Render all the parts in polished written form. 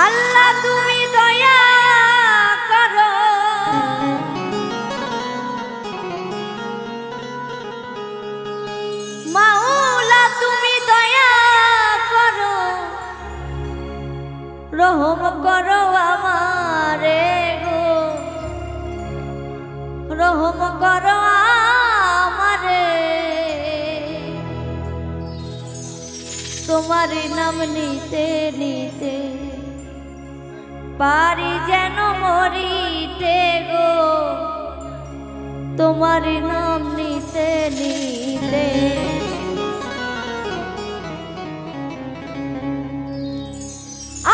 আল্লাহ তুমি দয়া করো, মাওলা তুমি দয়া করো, রহম করো আমারে গো, রহম করো আমারে। তোমার নাম নিতে নিতে পারি যেন মরিতে গো, তোমার নাম নিতে নিতে।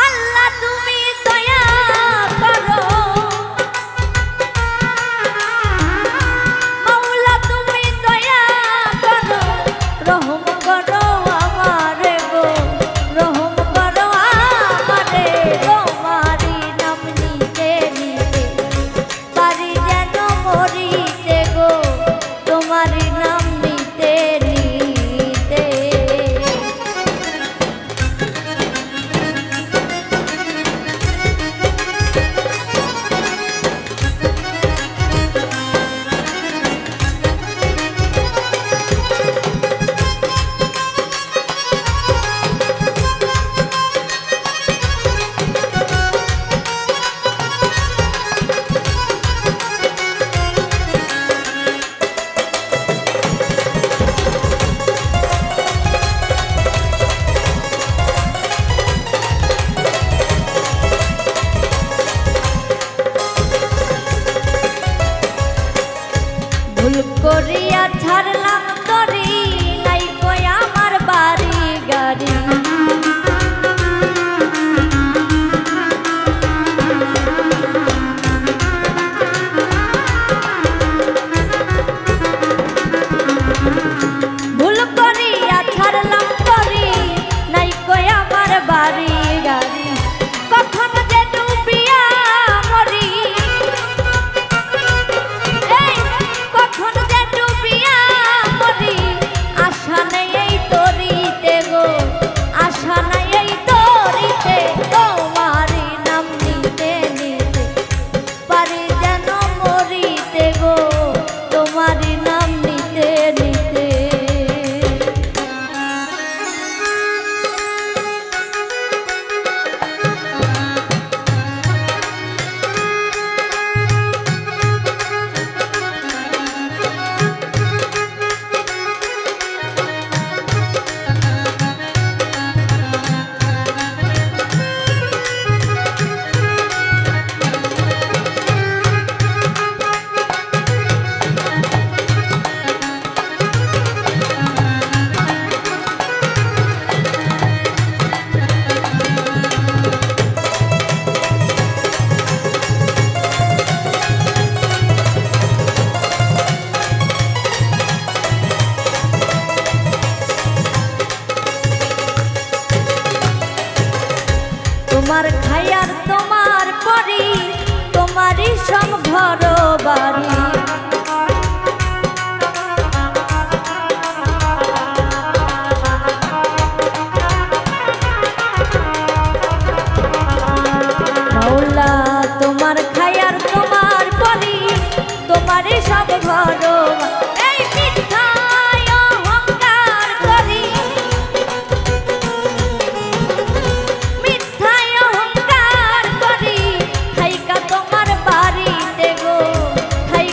আল্লাহ তুমি দয়া করো, মাওলা তুমি দয়া করো, রহম করো আমারে গো, রহম করো আমারে। তোমারি নাম নিতে নিতে পারি যেন মরিতে গো, তোমারি নাম নিতে নিতে। ভুল করিয়া ছাড়লাম তরি, নাই কই আমার বাড়ি গাড়ি। ভুল করিয়া ছাড়লাম তরি, নাই কই আমার বাড়ি গাড়ি। কখন যে ডুবিয়া মরি, কখন যে ডুবিয়া মরি, আশা নেই এই তরিতে গো, আশা নাই এই তরিতে। তোমারি নাম নিতে নিতে পারি যেন মরিতে গো, তোমারি নাম নিতে নিতে। তোমার খায়ার তোমার পরি, তোমারই সব ঘর বাড়ি। মাওলা তোমার খায়ার তোমার পরি, তোমারই সব ঘর এই মিথ্যায় অহংকার করি, মিথ্যায় অহংকার করি। থাইকা তোমার বাড়িতে গো, থাইকা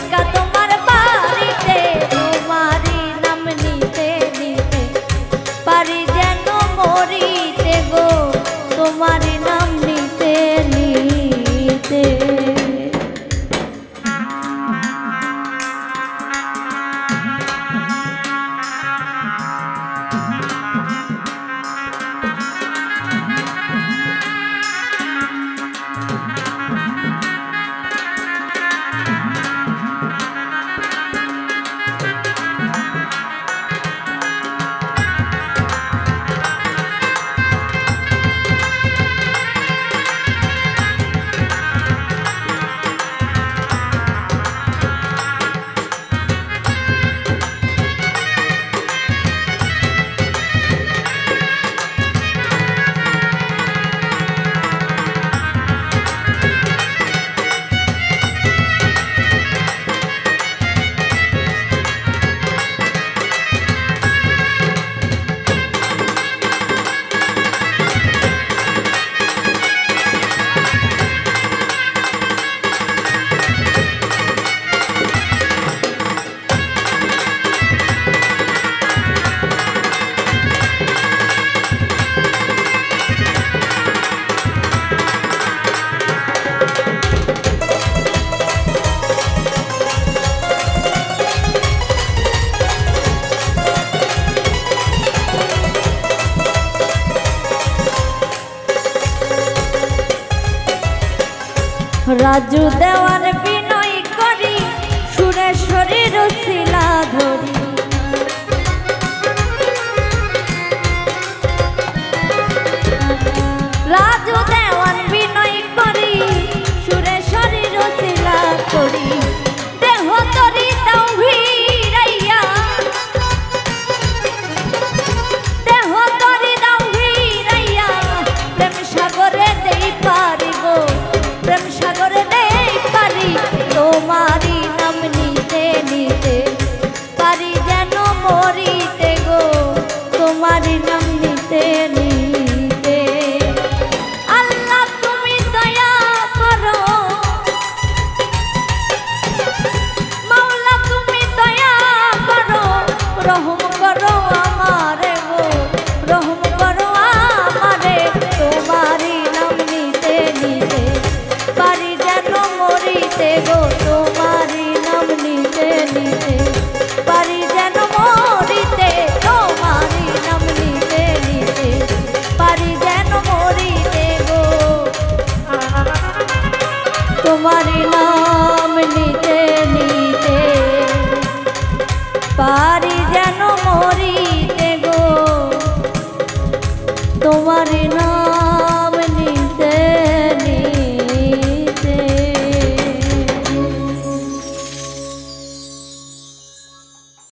রাজু দেওয়ার বিনয় করি সুরেশ্বরীর শিলা ধরি রাজু দেওয়ার বিনয় করি সুরেশ্বরীর শিলা করি দেহ তরি দাও ভিড়াইয়া দেহ তরি দাও ভিড়াইয়া প্রেম সাগরে দেই পারি গো প্রেম সাগরে দেই পারি তোমারি নাম নিতে নিতে পারি যেন মরিতে গো তোমারি নাম নিতে নিতে আল্লাহ তুমি দয়া করো মাওলা তুমি দয়া করো রহম করো আমারে গো রহম করো আমারে তোমারি নাম নিতে নিতে পারি যেন মরিতে গো তোমারি নাম নিতে নিতে পারি যেন মরিতে তোমারি নাম নিতে নিতে পারি যেন মরিতে গো তোমারি নাম নিতে নিতে পারি যেন মরিতে গো তোমারি